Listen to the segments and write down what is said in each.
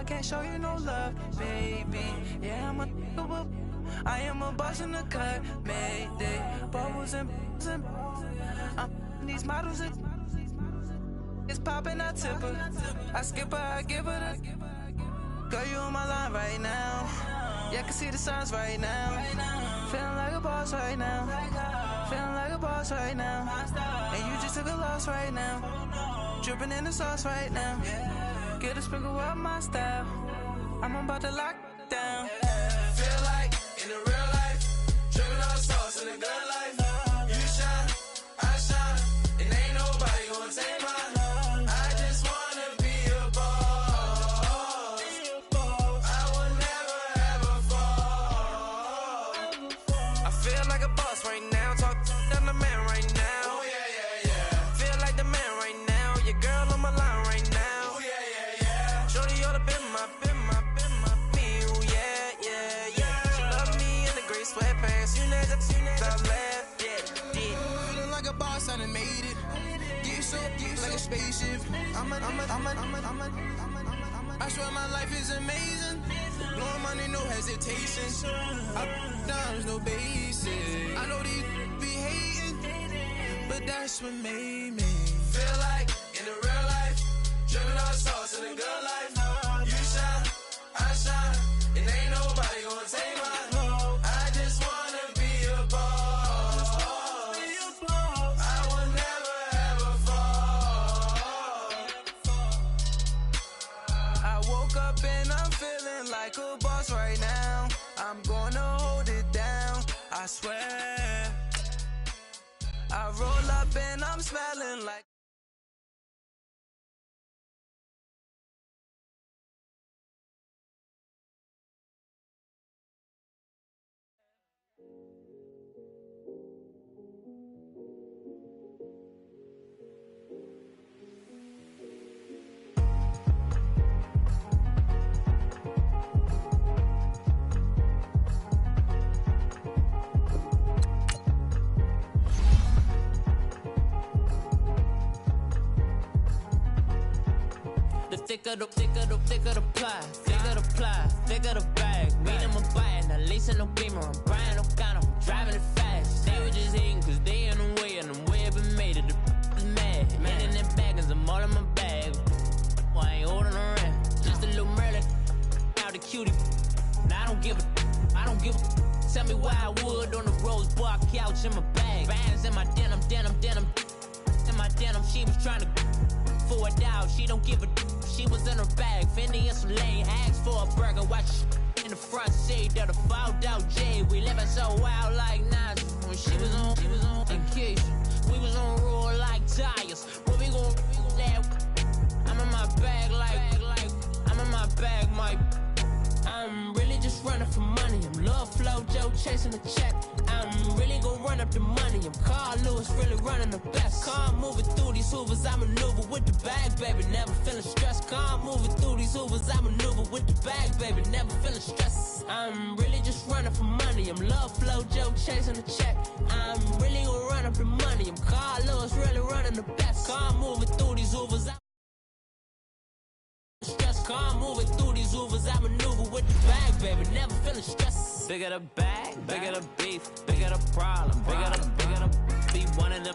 I can't show you no love, baby. Yeah, I am a boss in the cut, Mayday. Bubbles and these models it's popping, I tip her. I skip her, I give her the. Girl, you on my line right now. Yeah, I can see the signs right now. Feeling like a boss right now. Feeling like a boss right now. And you just took a loss right now. Dripping in the sauce right now. Get a sprinkle up my style. I'm about to lock down. Feel like in the real life, dripping all sauce in the good life. You shine, I shine, and ain't nobody gonna take mine. I just wanna be a boss. I will never ever fall. I feel like a boss right now. Talk to the man right now. Oh yeah, yeah, yeah. Feel like the man right now. Your girl on my line right now. Oh yeah, yeah, yeah. Shorty oughta been my me. Ooh, yeah, yeah, yeah. She love me in the gray sweatpants. You never left, yeah. Feeling like a boss, I done made it. Get so like a spaceship. I swear my life is amazing. Blowing money, no hesitation. Up, downs, no basic. I know these be hating, but that's what made me feel like in the real life, dripping all sauce in the good life. You shine, I shine, and ain't nobody gonna take mine. I just wanna be a boss. I will never ever fall. I woke up and I'm feeling like a boss right now. I'm gonna hold it down, I swear. I roll up and I'm smelling like thicker the pie, thicker the bag. Mean I'm a buyer, not leasing no beamer. I'm buying no counter, I'm driving it fast. They were just hating cause they in the way, and I'm way up and made it. The is mad. Man in that bag, cause I'm all in my bag. Well, I ain't holding around. Just a little Merlin, out the cutie. Now I don't give a. Tell me why I would on the rose bar couch in my bag. Bands in my denim. In my denim, she was trying to for a doubt. She don't give a. She was in her bag, Fendi and some lane. Asked for a burger, watch in the front seat of the fouled out J. We living so wild like Nas. When she was on vacation, we was on roll like tires. What we gon' that? I'm in my bag like I'm in my bag, Mike. I'm really just running for money. I'm Love Flow Joe chasing the check. I'm really gon' run up the money. I'm Carl Lewis, really running the best. Car moving through these hoovers, I maneuver with the bag, baby. Never feeling stressed. Car moving through these hoovers, I maneuver with the bag, baby. Never feeling stressed. I'm really just running for money. I'm Love Flow Joe chasing the check. I'm really gon' run up the money. I'm Carl Lewis, really running the best. Car moving through these hoovers, stress. Car moving through these hoovers, I maneuver with the bag, baby. Never feeling stressed. Bigger the bag, bigger the beef, bigger the problem, bigger the be one in the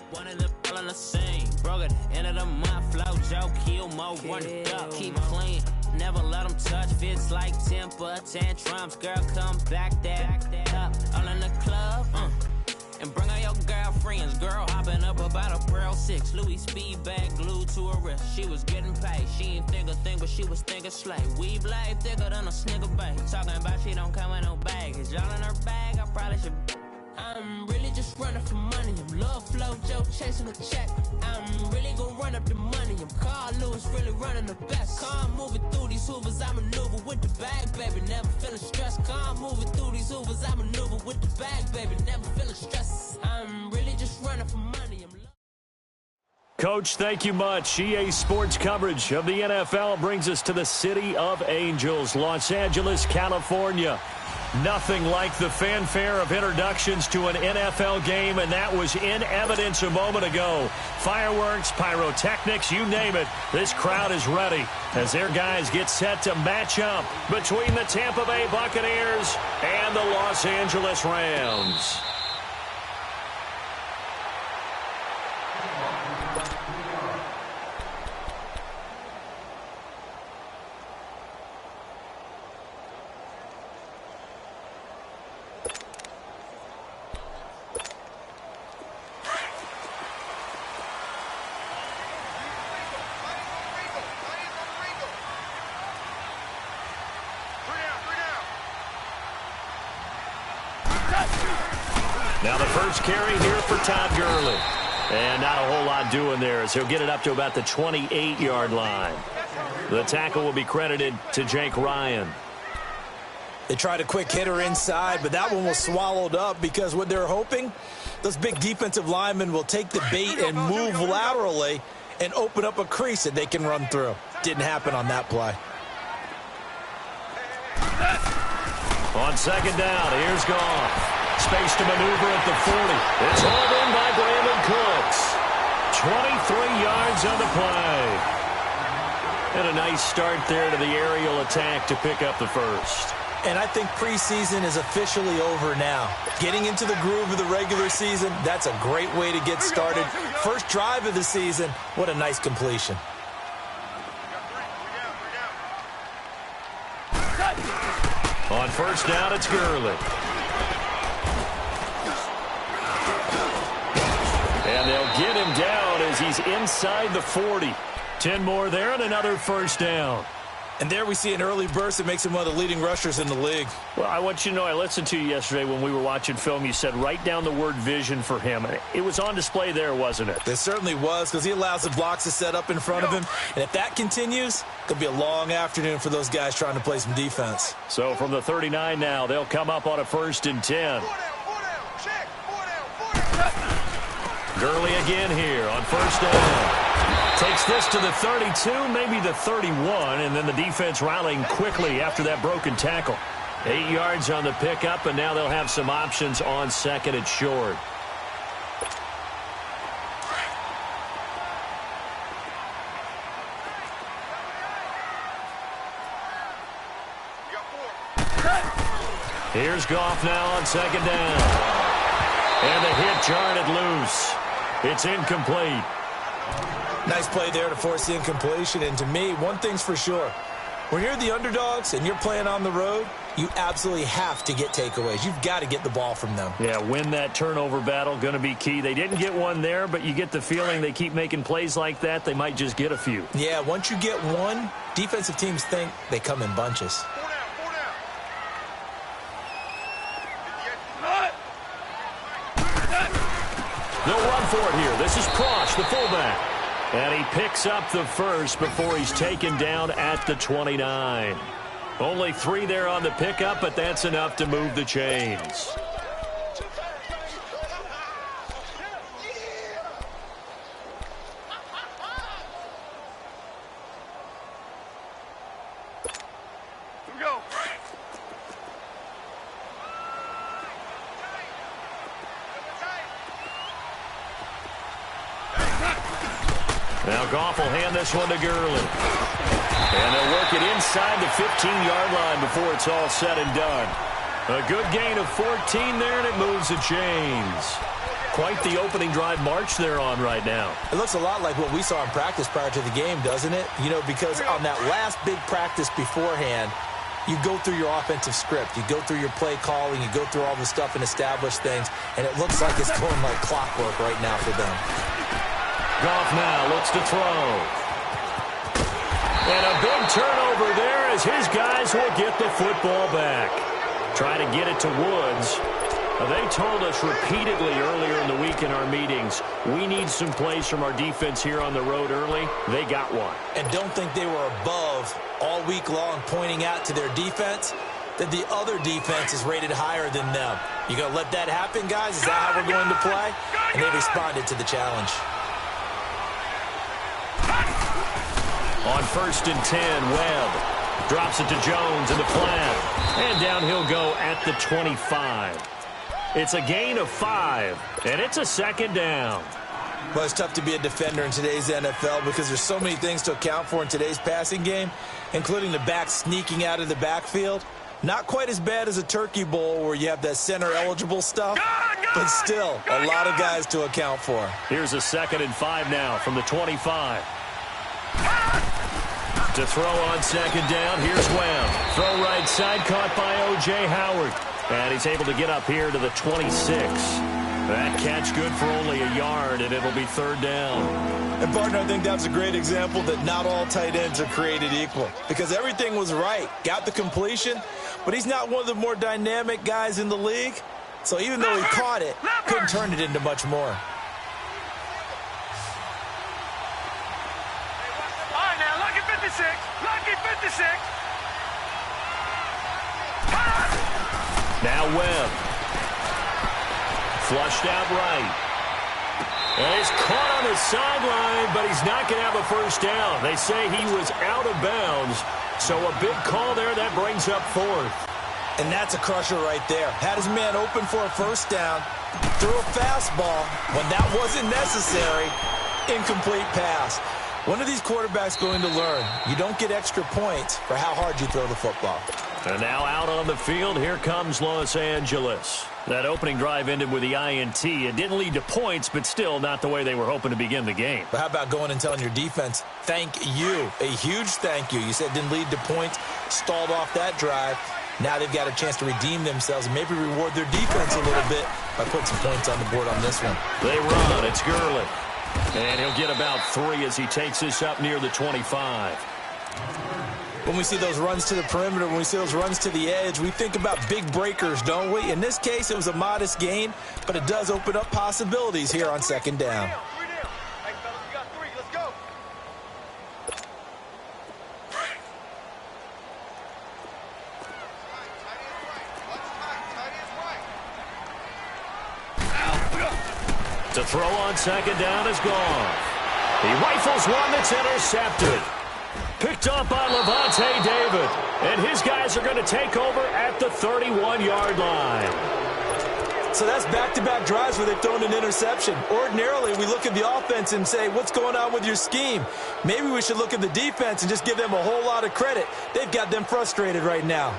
all in the same. Broke at the end of the month, flow Joe, kill mo, run it up, keep clean. Never let them touch, fits like temper tantrums. Girl, come back that up, all in the club, and bring out your girlfriends. Girl hopping up about a Pearl 6 Louis speed bag glued to her wrist. She was getting paid, she ain't think a thing, but she was thinking slay. Weave blade thicker than a snigger bag. Talking about she don't come with no baggage. Y'all in her bag, I probably should. I'm really just running for money. I'm Love Flow Joe chasing a check. I'm really gon' run up the money. I'm Carl Lewis, really running the best. Car moving through these hoovers, I maneuver with the bag, baby. Never feeling stressed. Car moving through these hoovers, I maneuver with the bag, baby. Never feeling stressed. I'm really just running for money. Coach, thank you much. EA Sports coverage of the NFL brings us to the City of Angels, Los Angeles, California. Nothing like the fanfare of introductions to an NFL game, and that was in evidence a moment ago. Fireworks, pyrotechnics, you name it. This crowd is ready as their guys get set to match up between the Tampa Bay Buccaneers and the Los Angeles Rams. Now the first carry here for Todd Gurley. And not a whole lot doing there as he'll get it up to about the 28-yard line. The tackle will be credited to Jake Ryan. They tried a quick hitter inside, but that one was swallowed up because what they're hoping, those big defensive linemen will take the bait and move laterally and open up a crease that they can run through. Didn't happen on that play. On second down, here's Goff. Space to maneuver at the 40. It's hauled in by Brandon Cooks. 23 yards on the play. And a nice start there to the aerial attack to pick up the first. And I think preseason is officially over now. Getting into the groove of the regular season, that's a great way to get started. First drive of the season, what a nice completion. On first down, it's Gurley. And they'll get him down as he's inside the 40. 10 more there and another first down. And there we see an early burst that makes him one of the leading rushers in the league. Well, I want you to know, I listened to you yesterday when we were watching film. You said write down the word vision for him. It was on display there, wasn't it? It certainly was, because he allows the blocks to set up in front of him. And if that continues, it'll be a long afternoon for those guys trying to play some defense. So from the 39 now, they'll come up on a 1st and 10. Gurley again here on first down. Takes this to the 32, maybe the 31, and then the defense rallying quickly after that broken tackle. 8 yards on the pickup, and now they'll have some options on second and short. Here's Goff now on second down. And the hit jarred it loose. It's incomplete. Nice play there to force the incompletion. And to me, one thing's for sure. When you're the underdogs and you're playing on the road, you absolutely have to get takeaways. You've got to get the ball from them. Yeah, win that turnover battle, going to be key. They didn't get one there, but you get the feeling they keep making plays like that, they might just get a few. Yeah, once you get one, defensive teams think they come in bunches. They'll run for it here. This is Cross, the fullback. And he picks up the first before he's taken down at the 29. Only 3 there on the pickup, but that's enough to move the chains. Now Goff will hand this one to Gurley. And they'll work it inside the 15-yard line before it's all said and done. A good gain of 14 there, and it moves the chains. Quite the opening drive march they're on right now. It looks a lot like what we saw in practice prior to the game, doesn't it? You know, because on that last big practice beforehand, you go through your offensive script. You go through your play calling. You go through all the stuff and establish things. And it looks like it's going like clockwork right now for them. Goff now looks to throw. And a big turnover there as his guys will get the football back. Try to get it to Woods. They told us repeatedly earlier in the week in our meetings, we need some plays from our defense here on the road early. They got one. And don't think they were above all week long pointing out to their defense that the other defense is rated higher than them. You going to let that happen, guys? Is that how we're going to play? And they responded to the challenge. On 1st and 10, Webb. Drops it to Jones in the flat. And down he'll go at the 25. It's a gain of 5, and it's a 2nd down. Well, it's tough to be a defender in today's NFL because there's so many things to account for in today's passing game, including the back sneaking out of the backfield. Not quite as bad as a turkey bowl where you have that center-eligible stuff, but still a lot of guys to account for. Here's a 2nd and 5 now from the 25. To throw on 2nd down, here's Webb. Throw right side, caught by O.J. Howard. And he's able to get up here to the 26. That catch good for only a yard, and it'll be 3rd down. And, partner, I think that's a great example that not all tight ends are created equal because everything was right. Got the completion, but he's not one of the more dynamic guys in the league. So even though he caught it, couldn't turn it into much more. All right, now, lucky 56. Lucky 56. Now Webb. Flushed out right. And he's caught on the sideline, but he's not going to have a 1st down. They say he was out of bounds, so a big call there. That brings up 4th. And that's a crusher right there. Had his man open for a 1st down, threw a fastball when that wasn't necessary, incomplete pass. When are these quarterbacks going to learn? You don't get extra points for how hard you throw the football. And now out on the field, here comes Los Angeles. That opening drive ended with the INT. It didn't lead to points, but still not the way they were hoping to begin the game. But how about going and telling your defense, thank you, a huge thank you. You said it didn't lead to points, stalled off that drive. Now they've got a chance to redeem themselves and maybe reward their defense a little bit by putting some points on the board on this one. They run. It's Gurley. And he'll get about 3 as he takes this up near the 25. When we see those runs to the perimeter, when we see those runs to the edge, we think about big breakers, don't we? In this case, it was a modest gain, but it does open up possibilities here on 2nd down. To throw on 2nd down is gone. He rifles one that's intercepted. Picked up by Levante David. And his guys are going to take over at the 31-yard line. So that's back-to-back drives where they've thrown an interception. Ordinarily, we look at the offense and say, what's going on with your scheme? Maybe we should look at the defense and just give them a whole lot of credit. They've got them frustrated right now.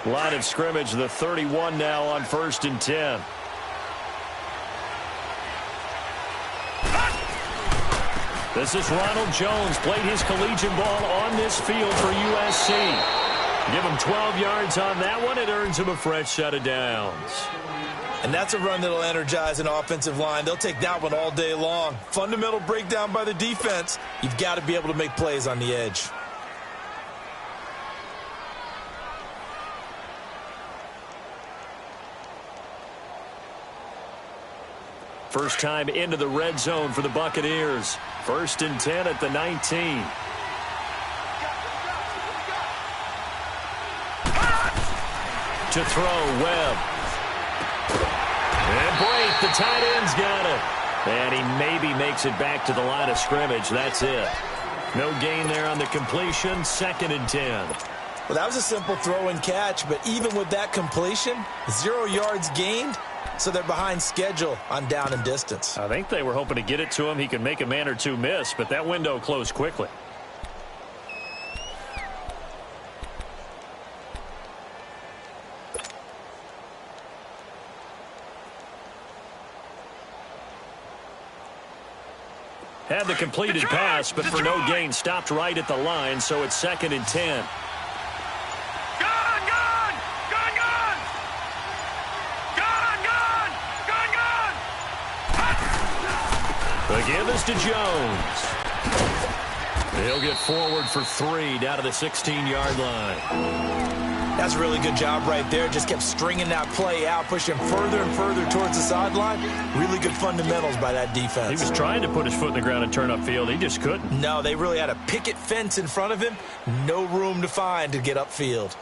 Line of scrimmage, the 31 now on 1st and 10. This is Ronald Jones, played his collegiate ball on this field for USC. Give him 12 yards on that one. It earns him a fresh set of downs. And that's a run that'll energize an offensive line. They'll take that one all day long. Fundamental breakdown by the defense. You've got to be able to make plays on the edge. First time into the red zone for the Buccaneers. 1st and 10 at the 19. To throw, Webb. And Brake, the tight end's got it. And he maybe makes it back to the line of scrimmage. That's it. No gain there on the completion. 2nd and 10. Well, that was a simple throw and catch, but even with that completion, 0 yards gained. So they're behind schedule on down and distance. I think they were hoping to get it to him. He could make a man or two miss, but that window closed quickly. Had the completed pass, but for no gain, stopped right at the line, so it's 2nd and 10. The give is to Jones. He'll get forward for 3 down to the 16-yard line. That's a really good job right there. Just kept stringing that play out, pushing further and further towards the sideline. Really good fundamentals by that defense. He was trying to put his foot in the ground and turn upfield. He just couldn't. No, they really had a picket fence in front of him. No room to find to get upfield.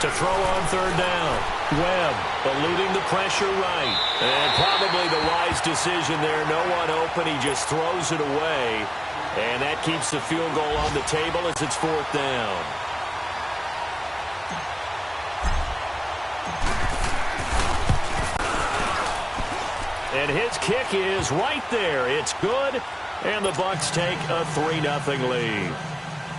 To throw on third down. Webb eluding the pressure right. And probably the wise decision there. No one open. He just throws it away. And that keeps the field goal on the table as it's fourth down. And his kick is right there. It's good. And the Bucs take a 3-0 lead.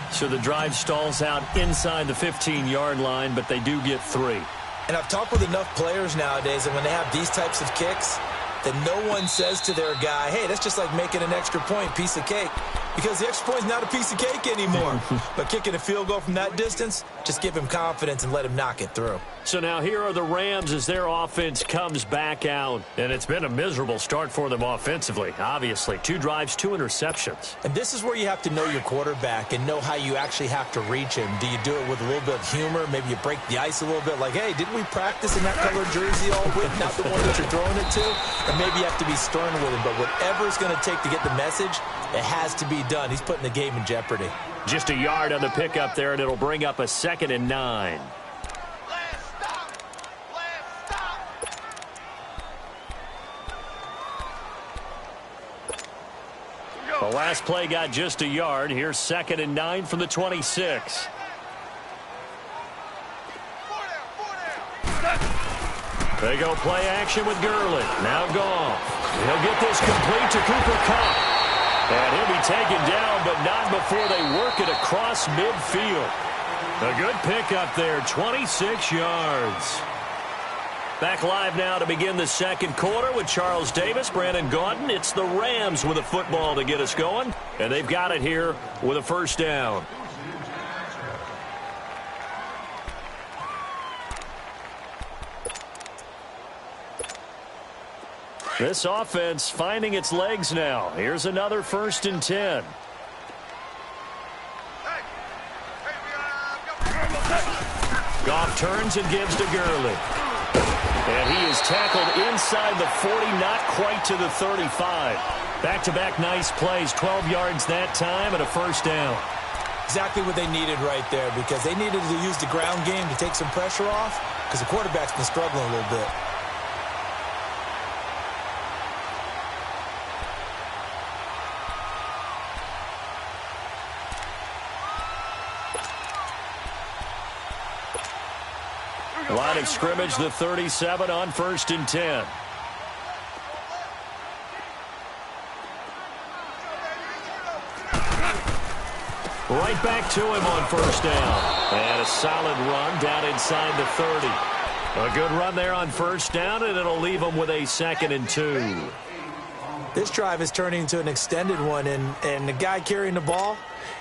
So the drive stalls out inside the 15-yard line, but they do get 3. And I've talked with enough players nowadays, and when they have these types of kicks, that no one says to their guy, hey, that's just like making an extra point, piece of cake. Because the extra point is not a piece of cake anymore. But kicking a field goal from that distance, just give him confidence and let him knock it through. So now here are the Rams as their offense comes back out. And it's been a miserable start for them offensively, obviously. 2 drives, 2 interceptions. And this is where you have to know your quarterback and know how you actually have to reach him. Do you do it with a little bit of humor? Maybe you break the ice a little bit like, hey, didn't we practice in that colored jersey all week? Not the one that you're throwing it to? And maybe you have to be stern with him. But whatever it's going to take to get the message, it has to be done. He's putting the game in jeopardy. Just a yard on the pickup there, and it'll bring up a 2nd and 9. The last play got just a yard. Here's 2nd and 9 from the 26. They go play action with Gurley. Now Goff. He'll get this complete to Cooper Kupp. And he'll be taken down, but not before they work it across midfield. A good pickup there, 26 yards. Back live now to begin the second quarter with Charles Davis, Brandon Gaudin. It's the Rams with a football to get us going, and they've got it here with a first down. This offense finding its legs now. Here's another 1st and 10. Goff turns and gives to Gurley. And he is tackled inside the 40, not quite to the 35. Back-to-back nice plays, 12 yards that time and a first down. Exactly what they needed right there, because they needed to use the ground game to take some pressure off, because the quarterback's been struggling a little bit. Line of scrimmage, the 37 on 1st and 10. Right back to him on first down. And a solid run down inside the 30. A good run there on first down, and it'll leave him with a 2nd and 2. This drive is turning into an extended one, and the guy carrying the ball,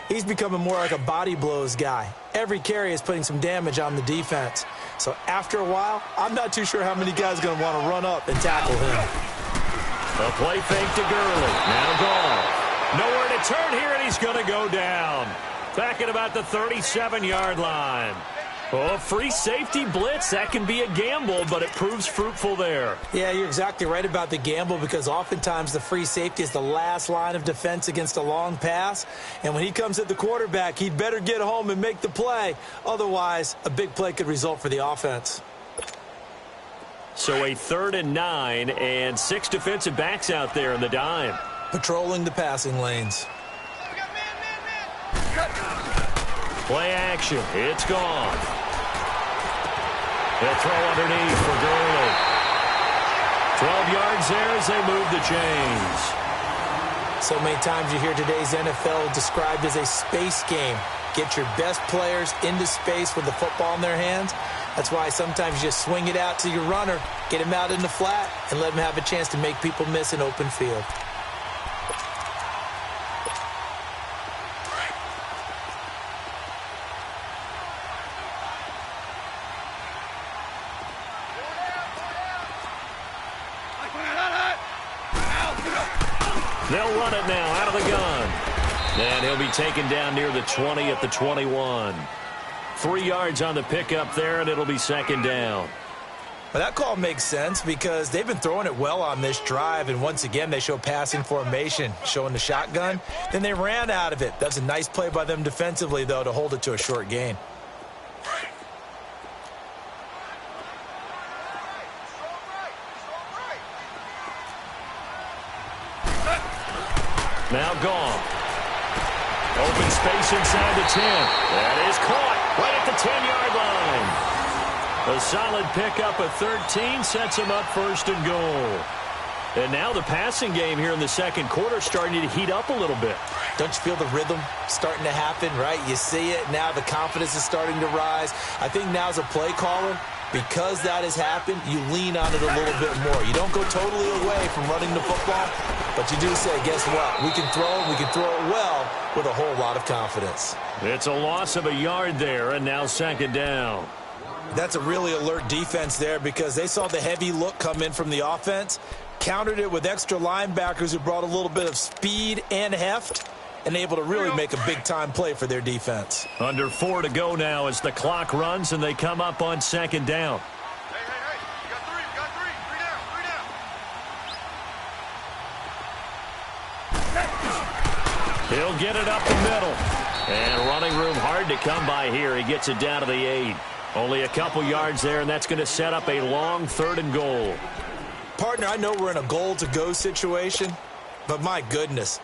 he's becoming more like a body blows guy. Every carry is putting some damage on the defense. So after a while, I'm not too sure how many guys are going to want to run up and tackle him. A play fake to Gurley. Now Goff. Nowhere to turn here, and he's going to go down. Back at about the 37-yard line. Oh, free safety blitz. That can be a gamble, but it proves fruitful there. Yeah, you're exactly right about the gamble, because oftentimes the free safety is the last line of defense against a long pass. And when he comes at the quarterback, he'd better get home and make the play. Otherwise, a big play could result for the offense. So a 3rd and 9 and 6 defensive backs out there in the dime. Patrolling the passing lanes. Play action. It's gone. They'll throw underneath for Gurley. 12 yards there as they move the chains. So many times you hear today's NFL described as a space game. Get your best players into space with the football in their hands. That's why sometimes you just swing it out to your runner, get him out in the flat, and let him have a chance to make people miss an open field. They'll run it now out of the gun. And he'll be taken down near the 20 at the 21. 3 yards on the pickup there, and it'll be 2nd down. Well, that call makes sense because they've been throwing it well on this drive, and once again they show passing formation, showing the shotgun. Then they ran out of it. That's a nice play by them defensively, though, to hold it to a short gain. Now gone. Open space inside the 10. That is caught right at the 10-yard line. A solid pickup of 13 sets him up first and goal. And now the passing game here in the second quarter starting to heat up a little bit. Don't you feel the rhythm starting to happen, right? You see it. Now the confidence is starting to rise. I think now as a play caller, because that has happened, you lean on it a little bit more. You don't go totally away from running the football, but you do say, guess what? We can throw it well with a whole lot of confidence. It's a loss of a yard there, and now second down. That's a really alert defense there because they saw the heavy look come in from the offense, countered it with extra linebackers who brought a little bit of speed and heft, and able to really make a big-time play for their defense. Under 4 to go now as the clock runs and they come up on second down. Hey, you got three. Three down. He'll get it up the middle. And running room hard to come by here. He gets it down to the 8. Only a couple yards there, and that's going to set up a long 3rd and goal. Partner, I know we're in a goal-to-go situation, but my goodness,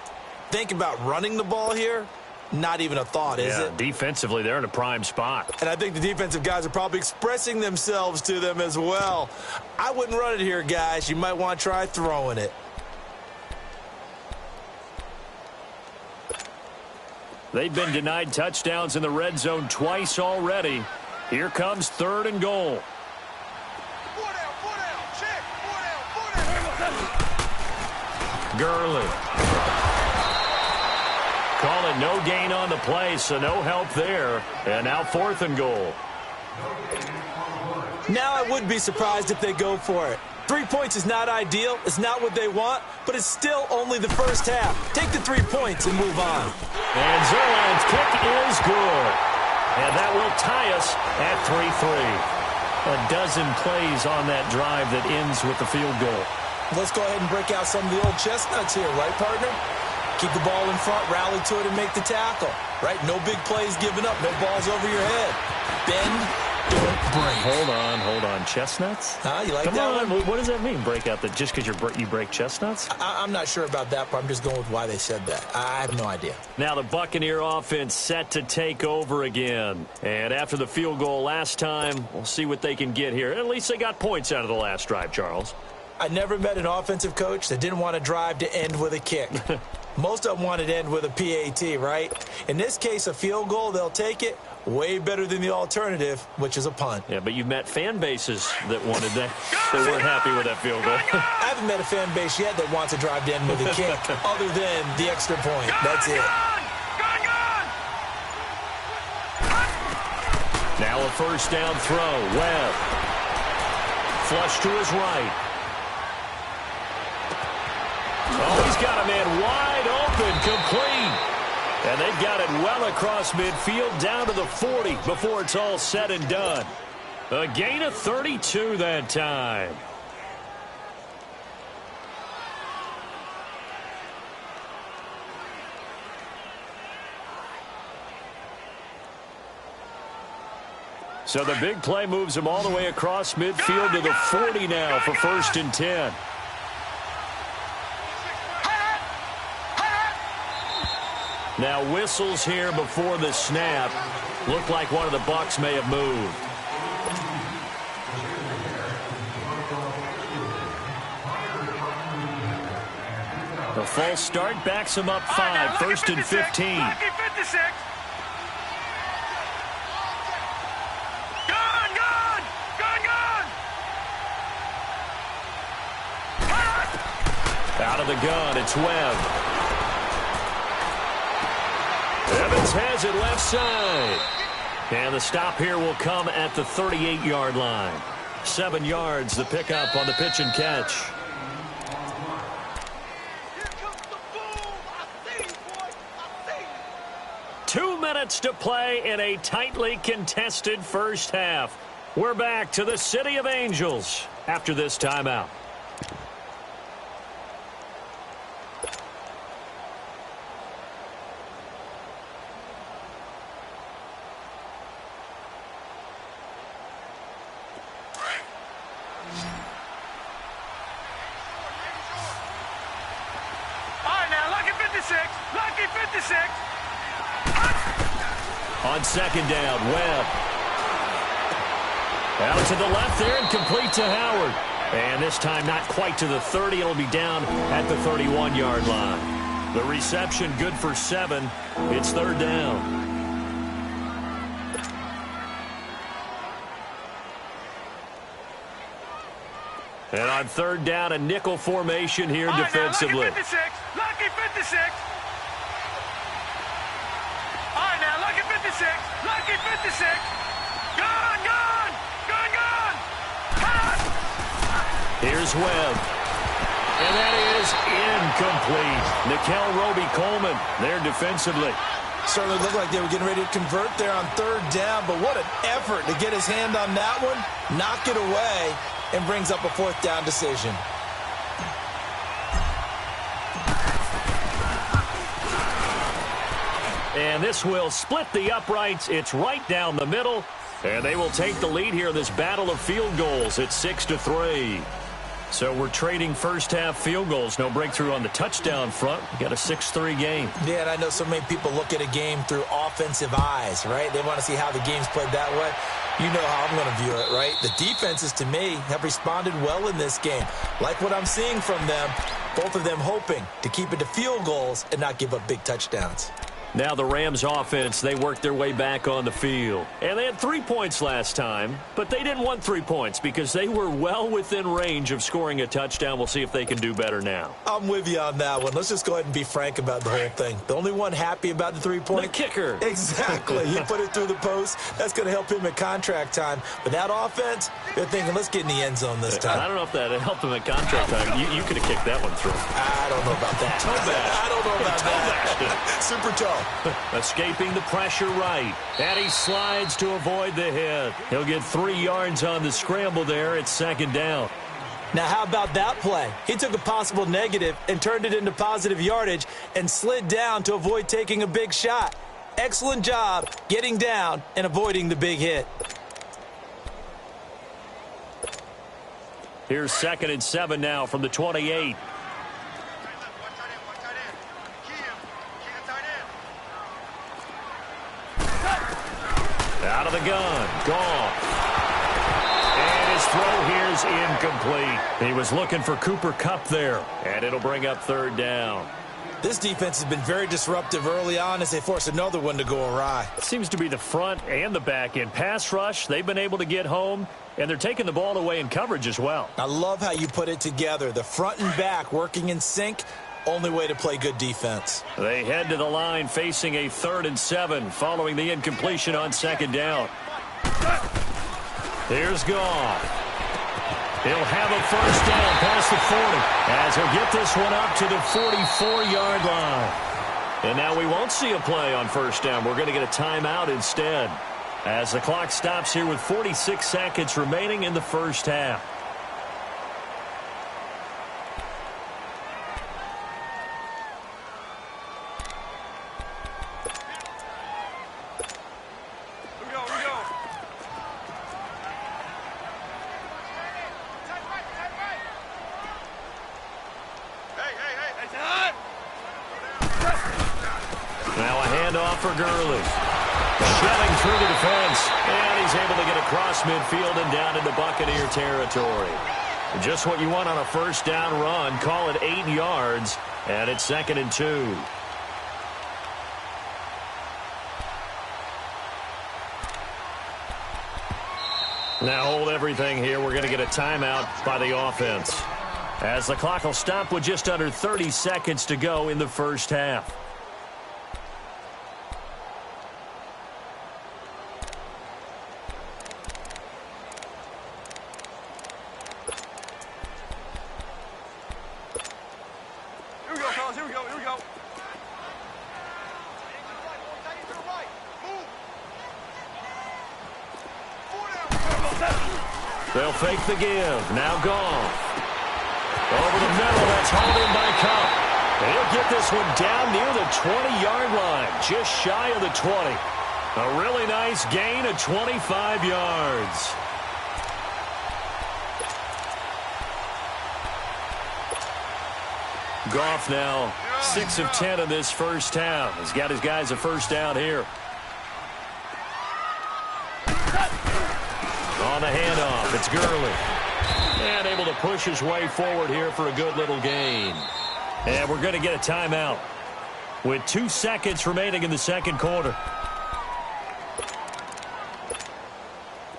think about running the ball here. Not even a thought, is it? Defensively, they're in a prime spot. And I think the defensive guys are probably expressing themselves to them as well. I wouldn't run it here, guys. You might want to try throwing it. They've been denied touchdowns in the red zone twice already. Here comes 3rd and goal. Four down. Check. Four down. Gurley. Call it no gain on the play, so no help there. And now 4th and goal. Now I would be surprised if they go for it. 3 points is not ideal. It's not what they want, but it's still only the first half. Take the 3 points and move on. And Zerland's kick is good. And that will tie us at 3-3. A dozen plays on that drive that ends with the field goal. Let's go ahead and break out some of the old chestnuts here, right, partner? Keep the ball in front, rally to it, and make the tackle. Right? No big plays given up, no balls over your head. Bend, don't break. Hold on. Chestnuts? Huh? You like Come that on. one? What does that mean, break out? That just because you break chestnuts? I'm not sure about that, but I'm just going with why they said that. I have no idea. Now the Buccaneer offense set to take over again. And after the field goal last time, we'll see what they can get here. At least they got points out of the last drive, Charles. I never met an offensive coach that didn't want to drive to end with a kick. Most of them wanted to end with a PAT, right? In this case, a field goal, they'll take it. Way better than the alternative, which is a punt. Yeah, but you've met fan bases that wanted that. They weren't happy with that field goal. I haven't met a fan base yet that wants to drive to end with a kick other than the extra point. That's it. Gone! Now a first down throw. Webb. Flush to his right. Oh, he's got a man wide open, complete. And they've got it well across midfield down to the 40 before it's all said and done. A gain of 32 that time. So the big play moves him all the way across midfield to the 40 now for 1st and 10. Now whistles here before the snap. Looked like one of the Bucs may have moved. The false start backs him up 5, 1st and 15. Lucky 56. Out of the gun, it's Webb. Evans has it left side. And the stop here will come at the 38-yard line. 7 yards, the pickup on the pitch and catch. Here comes the boom. I see you, boy. I see you. 2 minutes to play in a tightly contested first half. We're back to the City of Angels after this timeout. All right, now, lucky 56. 56. On second down, Webb. Out to the left there and complete to Howard. And this time not quite to the 30. It'll be down at the 31-yard line. The reception good for 7. It's third down. And on third down, a nickel formation here defensively. Lucky 56. Lucky 56. All right, now, lucky 56. Lucky 56. Gone, gone. Gone, gone. Cut. Here's Webb. And that is incomplete. Nikel Roby-Coleman there defensively. Certainly looked like they were getting ready to convert there on third down, but what an effort to get his hand on that one, knock it away, and brings up a fourth down decision. And this will split the uprights. It's right down the middle. And they will take the lead here in this battle of field goals. It's 6-3. So we're trading first-half field goals. No breakthrough on the touchdown front. We got a 6-3 game. Yeah, and I know so many people look at a game through offensive eyes, right? They want to see how the game's played that way. You know how I'm going to view it, right? The defenses, to me, have responded well in this game. Like what I'm seeing from them, both of them hoping to keep it to field goals and not give up big touchdowns. Now the Rams offense, they worked their way back on the field. And they had 3 points last time, but they didn't want 3 points because they were well within range of scoring a touchdown. We'll see if they can do better now. I'm with you on that one. Let's just go ahead and be frank about the whole thing. The only one happy about the 3-point? The kicker. Exactly. He put it through the post. That's going to help him at contract time. But that offense, they're thinking, let's get in the end zone this time. I don't know if that helped him at contract time. You could have kicked that one through. I don't know about that. I don't know about that. Super toe. Escaping the pressure right. And he slides to avoid the hit. He'll get 3 yards on the scramble there. It's second down. Now, how about that play? He took a possible negative and turned it into positive yardage and slid down to avoid taking a big shot. Excellent job getting down and avoiding the big hit. Here's 2nd and 7 now from the 28. Out of the gun. Gone. And his throw here is incomplete. He was looking for Cooper Kupp there. And it'll bring up third down. This defense has been very disruptive early on as they force another one to go awry. It seems to be the front and the back end. Pass rush, they've been able to get home. And they're taking the ball away in coverage as well. I love how you put it together. The front and back working in sync. Only way to play good defense. They head to the line facing a 3rd and 7 following the incompletion on second down. Here's Goff. He'll have a first down past the 40 as he'll get this one up to the 44-yard line. And now we won't see a play on first down. We're going to get a timeout instead as the clock stops here with 46 seconds remaining in the first half. For Gurley. Shoving through the defense. And he's able to get across midfield and down into Buccaneer territory. Just what you want on a first down run. Call it 8 yards. And it's 2nd and 2. Now hold everything here. We're going to get a timeout by the offense. As the clock will stop with just under 30 seconds to go in the first half. They'll fake the give. Now Goff. Over the middle. That's hauled in by Kupp. He'll get this one down near the 20-yard line. Just shy of the 20. A really nice gain of 25 yards. Goff now 6 of 10 in this first half. He's got his guys a first down here. On the handoff, it's Gurley. And able to push his way forward here for a good little gain. And we're going to get a timeout with 2 seconds remaining in the second quarter.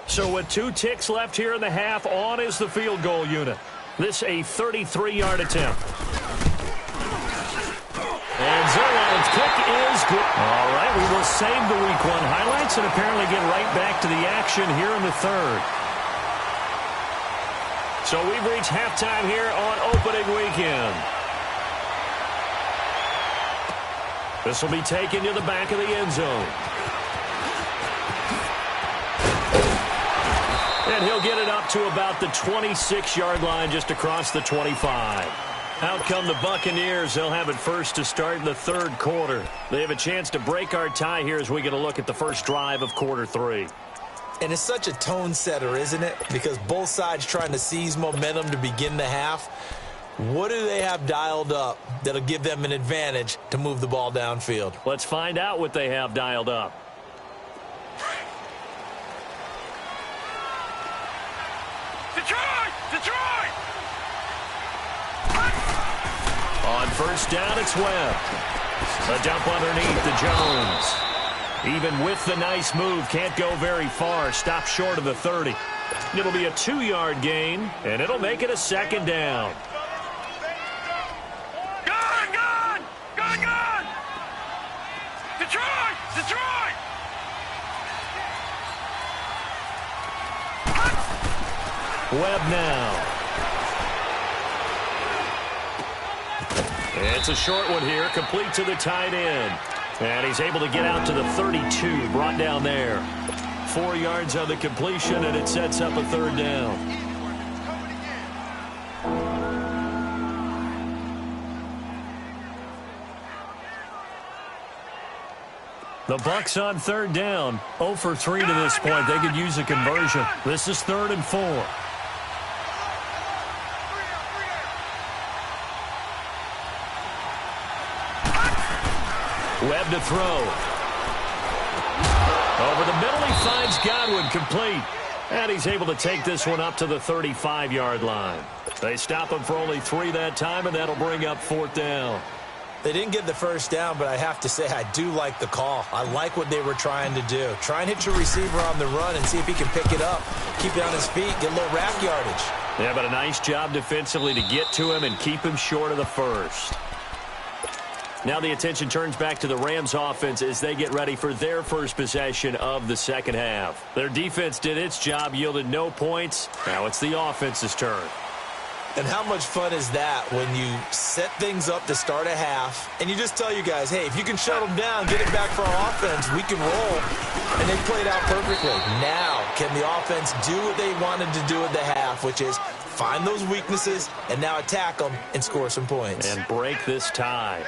So with 2 ticks left here in the half, on is the field goal unit. This a 33-yard attempt. And Zerline's kick is good. All right, we will save the Week 1 highlights and apparently get right back to the action here in the third. So we've reached halftime here on opening weekend. This will be taken to the back of the end zone. And he'll get it up to about the 26-yard line just across the 25. Out come the Buccaneers. They'll have it first to start in the third quarter. They have a chance to break our tie here as we get a look at the first drive of quarter 3. And it's such a tone setter, isn't it? Because both sides trying to seize momentum to begin the half. What do they have dialed up that'll give them an advantage to move the ball downfield? Let's find out what they have dialed up. Detroit! On first down, it's Webb. A dump underneath to Jones. Even with the nice move, can't go very far. Stop short of the 30. It'll be a 2-yard gain, and it'll make it a second down. Gun! Detroit! Webb now. It's a short one here, complete to the tight end. And he's able to get out to the 32, brought down there. 4 yards on the completion, and it sets up a third down. The Bucs on third down. 0 for 3 to this point. They could use a conversion. This is 3rd and 4. Webb to throw. Over the middle, he finds Godwin, complete. And he's able to take this one up to the 35-yard line. They stop him for only 3 that time, and that'll bring up 4th down. They didn't get the first down, but I have to say I do like the call. I like what they were trying to do. Try and hit your receiver on the run and see if he can pick it up. Keep it on his feet, get a little rack yardage. Yeah, but a nice job defensively to get to him and keep him short of the first. Now the attention turns back to the Rams offense as they get ready for their first possession of the second half. Their defense did its job, yielded no points. Now it's the offense's turn. And how much fun is that when you set things up to start a half and you just tell you guys, hey, if you can shut them down, get it back for our offense, we can roll. And they played out perfectly. Now, can the offense do what they wanted to do at the half, which is find those weaknesses and now attack them and score some points. And break this tie.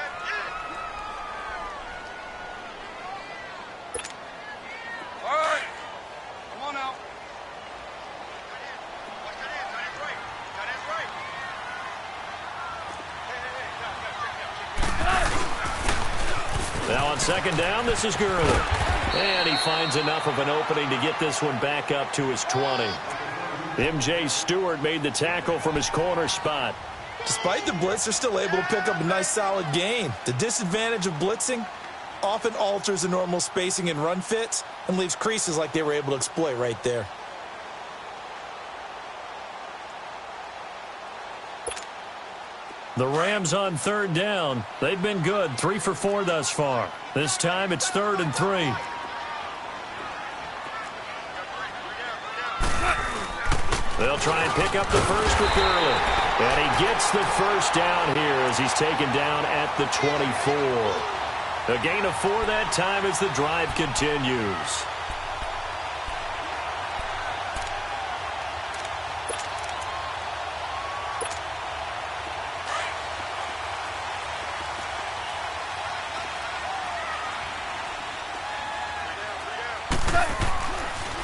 Now on second down, this is Gurley. And he finds enough of an opening to get this one back up to his 20. M.J. Stewart made the tackle from his corner spot. Despite the blitz, they're still able to pick up a nice solid gain. The disadvantage of blitzing often alters the normal spacing and run fits and leaves creases like they were able to exploit right there. The Rams on third down. They've been good, 3 for 4 thus far. This time it's 3rd and 3. They'll try and pick up the first with Gurley. And he gets the first down here as he's taken down at the 24. A gain of 4 that time as the drive continues.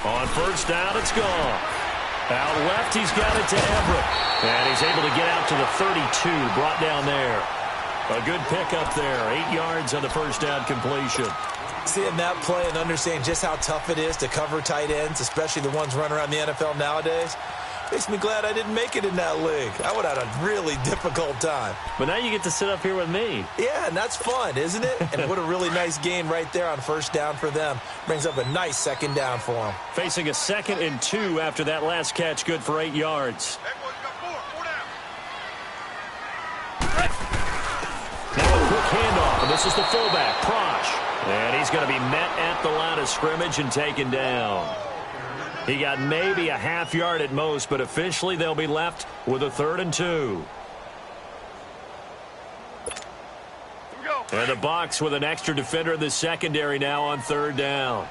On first down, it's gone. Out left, he's got it to Everett. And he's able to get out to the 32, brought down there. A good pickup there. 8 yards on the first down completion. Seeing that play and understanding just how tough it is to cover tight ends, especially the ones running around the NFL nowadays, makes me glad I didn't make it in that league. I would have had a really difficult time. But now you get to sit up here with me. Yeah, and that's fun, isn't it? And what a really nice gain right there on first down for them. Brings up a nice second down for them. Facing a 2nd and 2 after that last catch, good for 8 yards. Now a quick handoff, and this is the fullback, Prosh. And he's going to be met at the line of scrimmage and taken down. He got maybe a half yard at most, but officially they'll be left with a 3rd and 2. And the Bucs with an extra defender in the secondary now on 3rd down.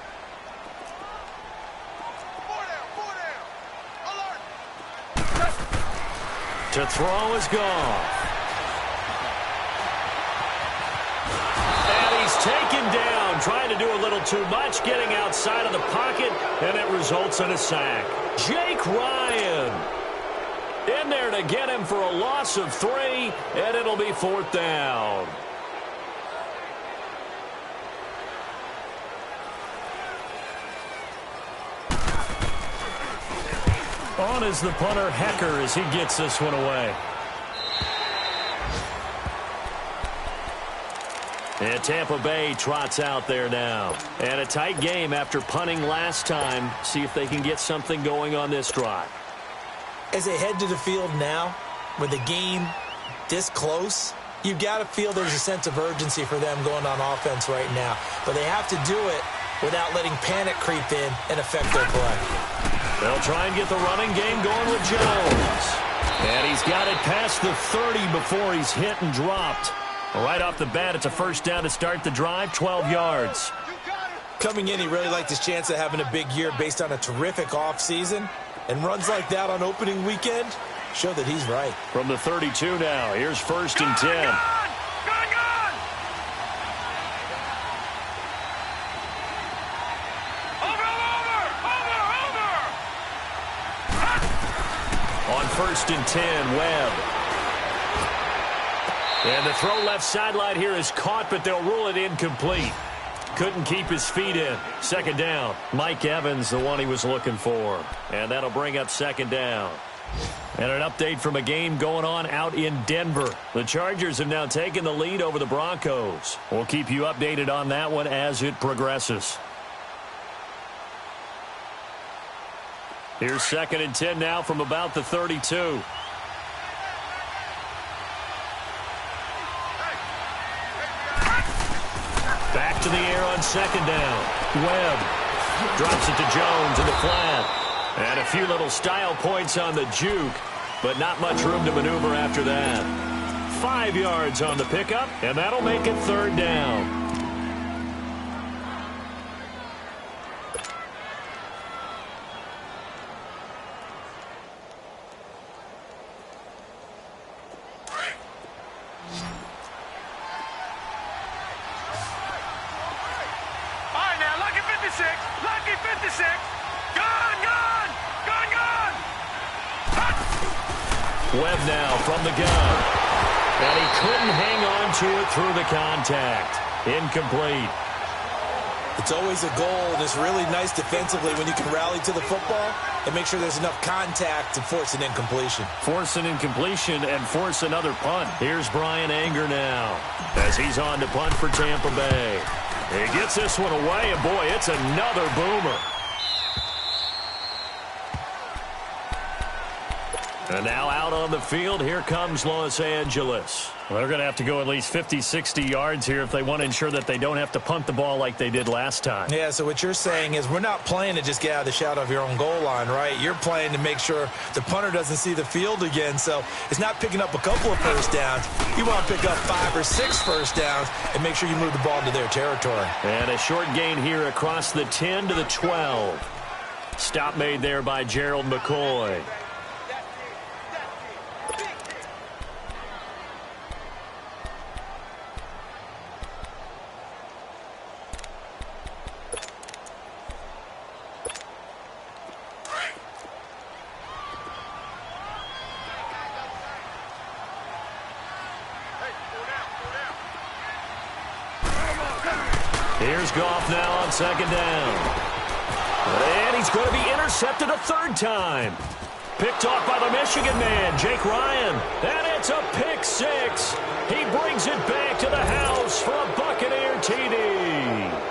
To throw is Goff. And he's taken down, trying to do a little too much, getting outside of the pocket, and it results in a sack. Jake Ryan in there to get him for a loss of 3, and it'll be 4th down. On is the punter, Hecker, as he gets this one away. And Tampa Bay trots out there now. And a tight game after punting last time. See if they can get something going on this drive. As they head to the field now, with the game this close, you've got to feel there's a sense of urgency for them going on offense right now. But they have to do it without letting panic creep in and affect their play. They'll try and get the running game going with Jones. And he's got it past the 30 before he's hit and dropped. Right off the bat, it's a first down to start the drive, 12 yards. Coming in, he really liked his chance of having a big year based on a terrific offseason. And runs like that on opening weekend show that he's right. From the 32 now, here's 1st and 10. On 1st and 10, Webb. And the throw left sideline here is caught, but they'll rule it incomplete. Couldn't keep his feet in. 2nd down. Mike Evans, the one he was looking for. And that'll bring up 2nd down. And an update from a game going on out in Denver. The Chargers have now taken the lead over the Broncos. We'll keep you updated on that one as it progresses. Here's 2nd and 10 now from about the 32. Back to the air on 2nd down. Webb drops it to Jones in the flat. And a few little style points on the juke, but not much room to maneuver after that. 5 yards on the pickup, and that'll make it 3rd down. Lucky 56. Gone. Webb now from the gun. And he couldn't hang on to it through the contact. Incomplete. It's always a goal, and it's really nice defensively when you can rally to the football and make sure there's enough contact to force an incompletion. Force an incompletion and force another punt. Here's Brian Anger now as he's on to punt for Tampa Bay. He gets this one away, and boy, it's another boomer. And now out on the field, here comes Los Angeles. Well, they're going to have to go at least 50, 60 yards here if they want to ensure that they don't have to punt the ball like they did last time. Yeah, so what you're saying is we're not playing to just get out of the shadow of your own goal line, right? You're playing to make sure the punter doesn't see the field again. So it's not picking up a couple of first downs. You want to pick up 5 or 6 first downs and make sure you move the ball into their territory. And a short gain here across the 10 to the 12. Stop made there by Gerald McCoy. Here's Goff now on second down. And he's going to be intercepted a third time. Picked off by the Michigan man, Jake Ryan. And it's a pick six. He brings it back to the house for a Buccaneer TD.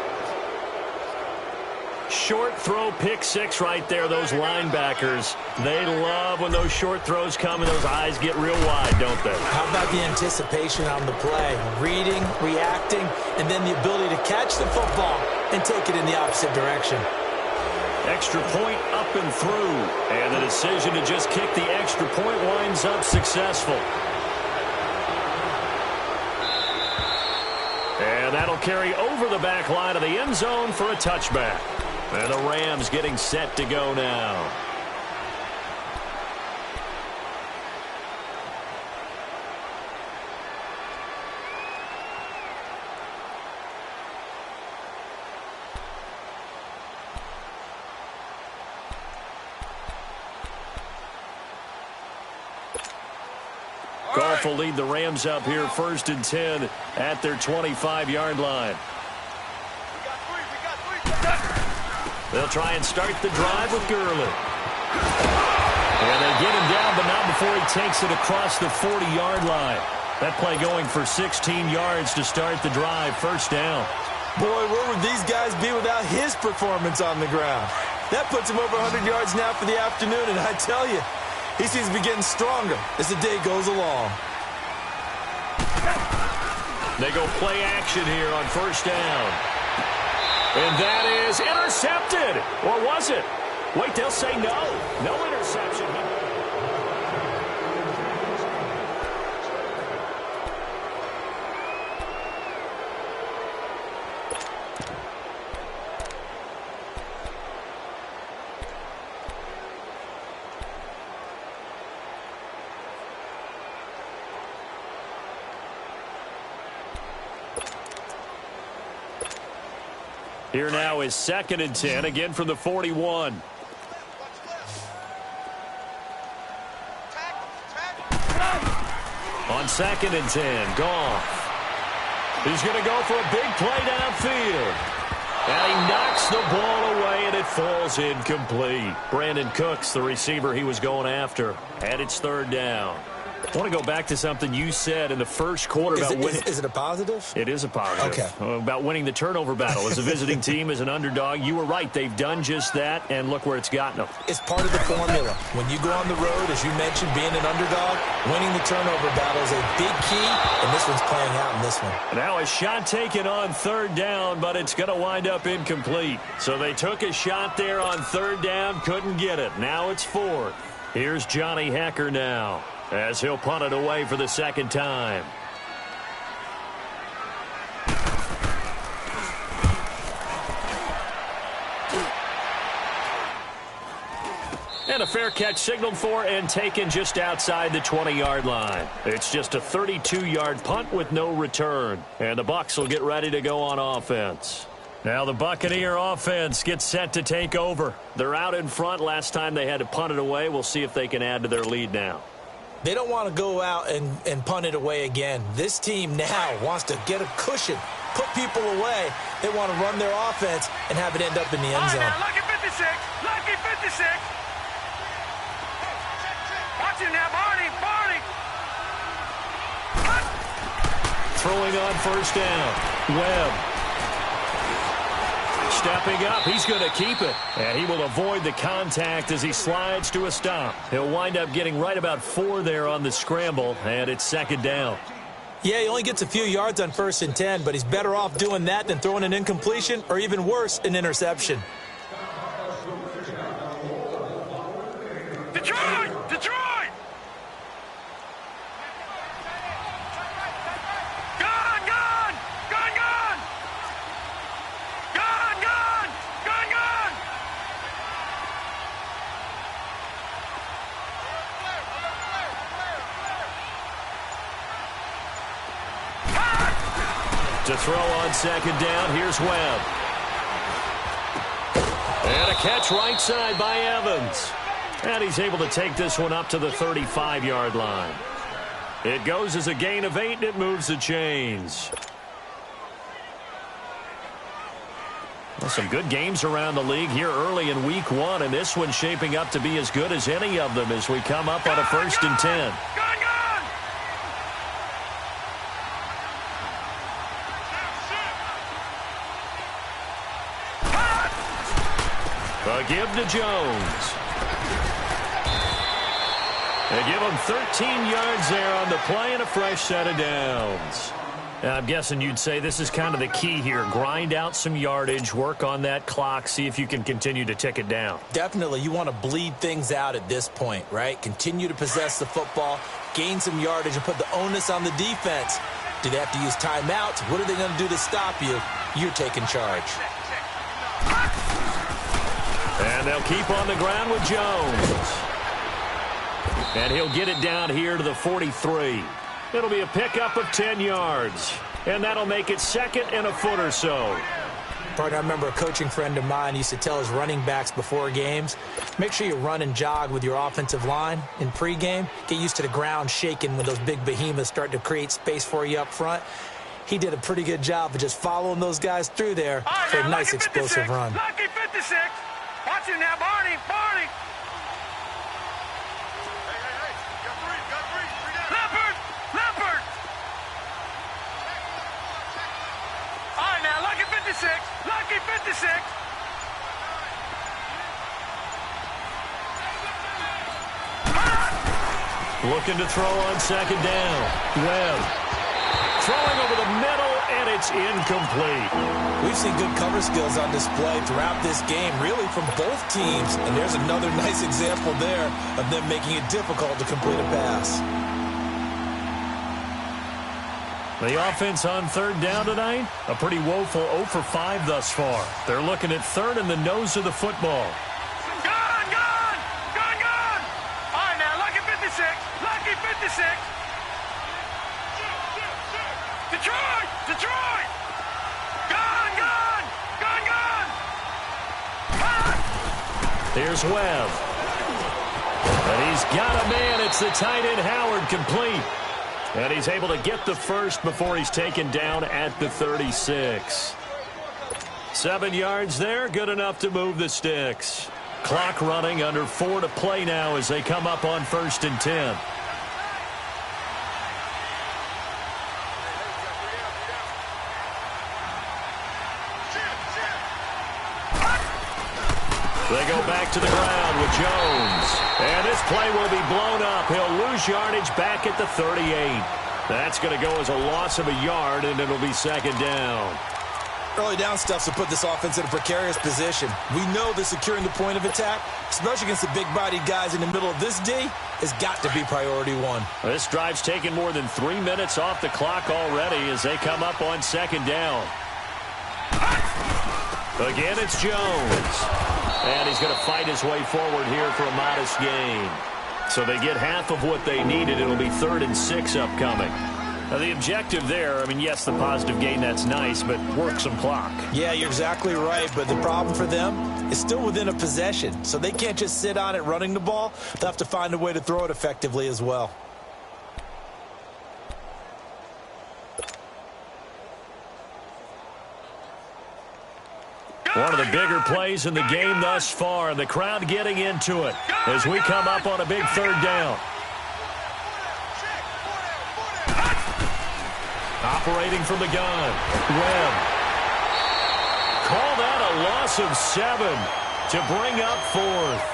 Short throw pick six right there, those linebackers. They love when those short throws come and those eyes get real wide, don't they? How about the anticipation on the play? Reading, reacting, and then the ability to catch the football and take it in the opposite direction. Extra point up and through. And the decision to just kick the extra point winds up successful. And that'll carry over the back line of the end zone for a touchback. And the Rams getting set to go now. Goff will lead the Rams up here 1st and 10 at their 25-yard line. They'll try and start the drive with Gurley. And they get him down, but not before he takes it across the 40-yard line. That play going for 16 yards to start the drive, 1st down. Boy, where would these guys be without his performance on the ground? That puts him over 100 yards now for the afternoon, and I tell you, he seems to be getting stronger as the day goes along. They go play action here on 1st down. And that is intercepted. Or was it? Wait, they'll say no. No interception. Here now is 2nd and 10, again from the 41. On 2nd and 10, Goff. He's going to go for a big play downfield. And he knocks the ball away, and it falls incomplete. Brandon Cooks, the receiver he was going after. And it's 3rd down. I want to go back to something you said in the first quarter about winning. Is it a positive? It is a positive. Okay. About winning the turnover battle as a visiting team, as an underdog. You were right. They've done just that, and look where it's gotten them. It's part of the formula. When you go on the road, as you mentioned, being an underdog, winning the turnover battle is a big key, and this one's playing out in this one. Now a shot taken on 3rd down, but it's going to wind up incomplete. So they took a shot there on 3rd down, couldn't get it. Now it's 4th. Here's Johnny Hekker now, as he'll punt it away for the 2nd time. And a fair catch signaled for and taken just outside the 20-yard line. It's just a 32-yard punt with no return. And the Bucs will get ready to go on offense. Now the Buccaneer offense gets set to take over. They're out in front. Last time they had to punt it away. We'll see if they can add to their lead now. They don't want to go out and punt it away again. This team now wants to get a cushion, put people away. They want to run their offense and have it end up in the end zone. Now, lucky 56. Lucky 56. Watch him now, Barney. Throwing on 1st down. Webb. Stepping up, he's going to keep it. And he will avoid the contact as he slides to a stop. He'll wind up getting right about 4 there on the scramble, and it's 2nd down. Yeah, he only gets a few yards on 1st and 10, but he's better off doing that than throwing an incompletion or even worse, an interception. Detroit! To throw on 2nd down, here's Webb. And a catch right side by Evans. And he's able to take this one up to the 35-yard line. It goes as a gain of 8, and it moves the chains. Some good games around the league here early in week 1, and this one's shaping up to be as good as any of them as we come up on a 1st and 10. A give to Jones. They give him 13 yards there on the play and a fresh set of downs. I'm guessing you'd say this is kind of the key here. Grind out some yardage, work on that clock, see if you can continue to tick it down. Definitely. You want to bleed things out at this point, right? Continue to possess the football, gain some yardage, and put the onus on the defense. Do they have to use timeouts? What are they going to do to stop you? You're taking charge. And they'll keep on the ground with Jones. And he'll get it down here to the 43. It'll be a pickup of 10 yards. And that'll make it 2nd and a foot or so. Partner, I remember a coaching friend of mine used to tell his running backs before games, make sure you run and jog with your offensive line in pregame. Get used to the ground shaking when those big behemoths start to create space for you up front. He did a pretty good job of just following those guys through there for a nice explosive run. Lucky 56. Watch him now, Barney. Barney. Leopard. All right, now, Lucky 56. Lucky 56. Looking to throw on 2nd down. Webb. Throwing over the middle, and it's incomplete. We've seen good cover skills on display throughout this game, really from both teams. And there's another nice example there of them making it difficult to complete a pass. The offense on 3rd down tonight, a pretty woeful 0 for 5 thus far. They're looking at 3rd in the nose of the football. Gone! All right, now, Lucky 56. Lucky 56. Detroit! Gone! Here's Webb. And he's got a man. It's the tight end Howard, complete. And he's able to get the first before he's taken down at the 36. 7 yards there, good enough to move the sticks. Clock running, under 4 to play now as they come up on 1st and 10. They go back to the ground with Jones. And this play will be blown up. He'll lose yardage back at the 38. That's going to go as a loss of a yard, and it'll be 2nd down. Early down stuff to put this offense in a precarious position. We know that securing the point of attack, especially against the big-bodied guys in the middle of this D, has got to be priority 1. This drive's taken more than 3 minutes off the clock already as they come up on 2nd down. Again, it's Jones. And he's going to fight his way forward here for a modest gain. So they get half of what they needed. It'll be 3rd and 6 upcoming. Now, the objective there, I mean, yes, the positive gain, that's nice, but work some clock. Yeah, you're exactly right, but the problem for them is still within a possession. So they can't just sit on it running the ball. They'll have to find a way to throw it effectively as well. One of the bigger plays in the game thus far, and the crowd getting into it as we come up on a big 3rd down. Operating from the gun, Webb. Call that a loss of 7 to bring up 4th.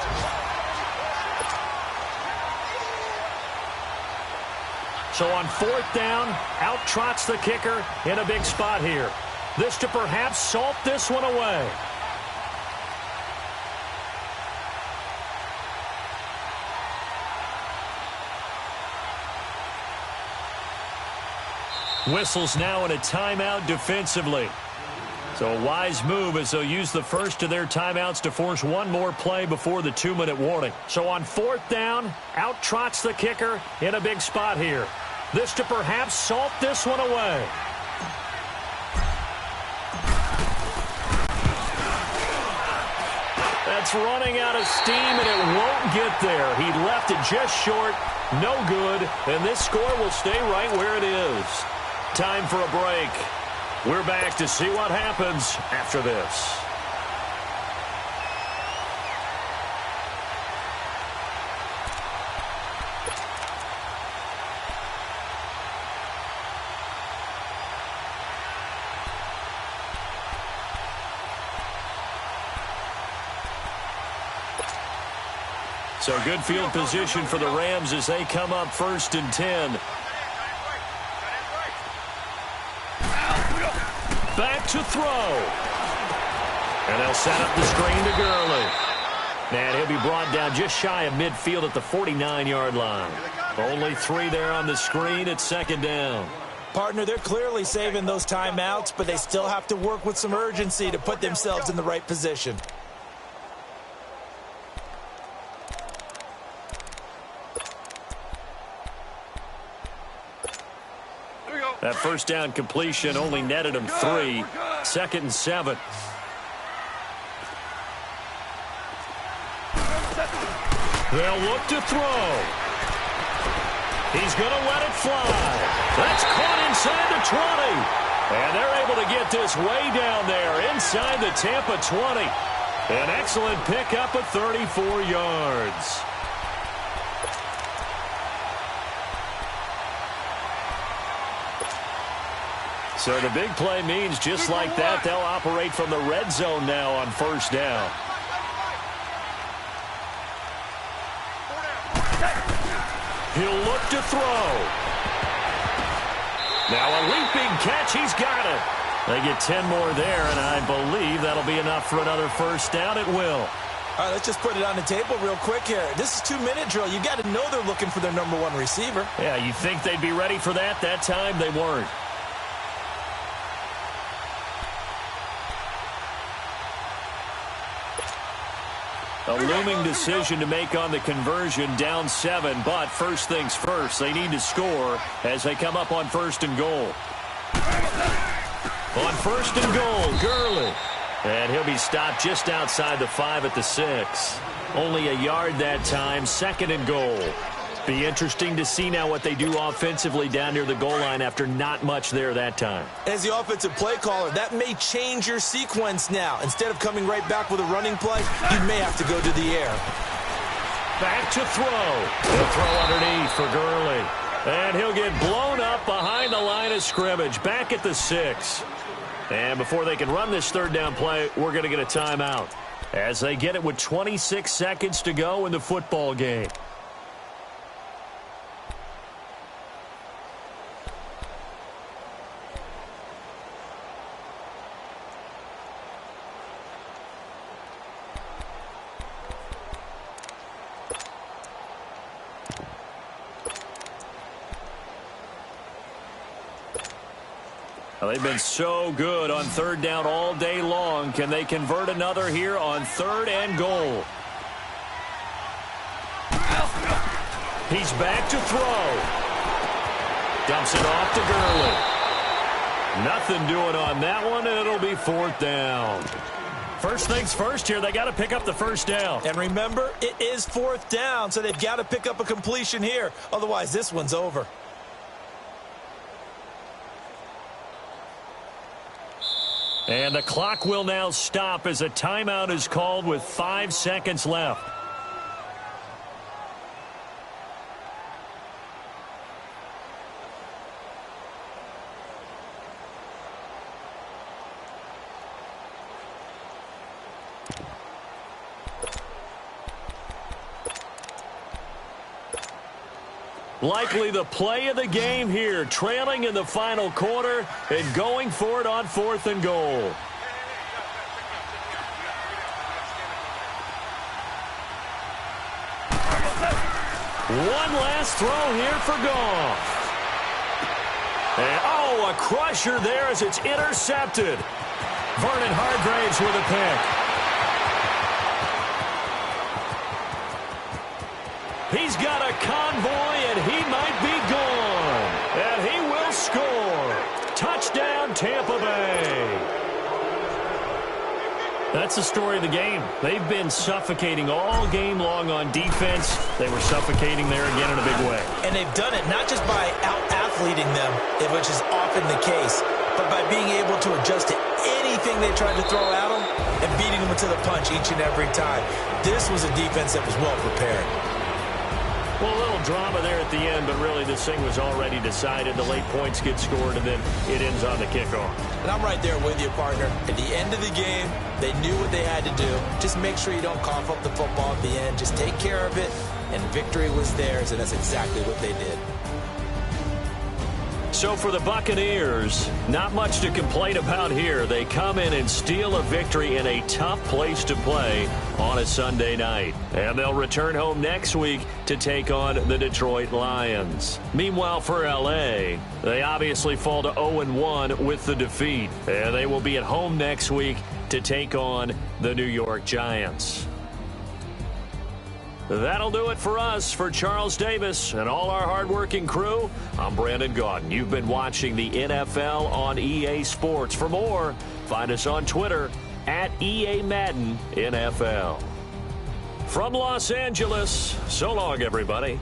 So on 4th down, out trots the kicker in a big spot here. This to perhaps salt this one away. Whistles now in a timeout defensively. So a wise move as they'll use the first of their timeouts to force one more play before the 2-minute warning. So on 4th down, out trots the kicker in a big spot here. This to perhaps salt this one away. That's running out of steam, and it won't get there. He left it just short, no good, and this score will stay right where it is. Time for a break. We're back to see what happens after this. So good field position for the Rams as they come up 1st and 10. Back to throw. And they'll set up the screen to Gurley. And he'll be brought down just shy of midfield at the 49-yard line. Only 3 there on the screen at 2nd down. Partner, they're clearly saving those timeouts, but they still have to work with some urgency to put themselves in the right position. That first down completion only netted him 3. 2nd and 7. They'll look to throw. He's going to let it fly. That's caught inside the 20. And they're able to get this way down there inside the Tampa 20. An excellent pickup of 34 yards. So the big play means just like that, they'll operate from the red zone now on 1st down. He'll look to throw. Now a leaping catch. He's got it. They get 10 more there, and I believe that'll be enough for another 1st down. It will. All right, let's just put it on the table real quick here. This is 2-minute drill. You got to know they're looking for their number 1 receiver. Yeah, you think they'd be ready for that? That time they weren't. A looming decision to make on the conversion, down 7, but first things first, they need to score as they come up on 1st and goal. On 1st and goal, Gurley. And he'll be stopped just outside the 5 at the 6. Only a yard that time, 2nd and goal. Be interesting to see now what they do offensively down near the goal line after not much there that time. As the offensive play caller, that may change your sequence now. Instead of coming right back with a running play, you may have to go to the air. Back to throw. He'll throw underneath for Gurley. And he'll get blown up behind the line of scrimmage, back at the 6. And before they can run this 3rd down play, we're going to get a timeout as they get it with 26 seconds to go in the football game. Well, they've been so good on 3rd down all day long. Can they convert another here on 3rd and goal? He's back to throw. Dumps it off to Gurley. Nothing doing on that one, and it'll be 4th down. First things first here, they got to pick up the 1st down. And remember, it is 4th down, so they've got to pick up a completion here. Otherwise, this one's over. And the clock will now stop as a timeout is called with 5 seconds left. Likely the play of the game here, trailing in the final quarter and going for it on 4th and goal. One last throw here for Goff. And, oh, a crusher there as it's intercepted. Vernon Hargreaves with a pick. He's got a convoy, and he might be gone. And he will score. Touchdown, Tampa Bay. That's the story of the game. They've been suffocating all game long on defense. They were suffocating there again in a big way. And they've done it not just by out-athleting them, which is often the case, but by being able to adjust to anything they tried to throw at them and beating them to the punch each and every time. This was a defense that was well prepared. Well, a little drama there at the end, but really this thing was already decided. The late points get scored, and then it ends on the kickoff. And I'm right there with you, partner. At the end of the game, they knew what they had to do. Just make sure you don't cough up the football at the end. Just take care of it, and victory was theirs, and that's exactly what they did. So for the Buccaneers, not much to complain about here. They come in and steal a victory in a tough place to play on a Sunday night. And they'll return home next week to take on the Detroit Lions. Meanwhile, for L.A., they obviously fall to 0-1 with the defeat. And they will be at home next week to take on the New York Giants. That'll do it for us. For Charles Davis and all our hardworking crew, I'm Brandon Gaudin. You've been watching the NFL on EA Sports. For more, find us on Twitter at EA Madden NFL. From Los Angeles, so long, everybody.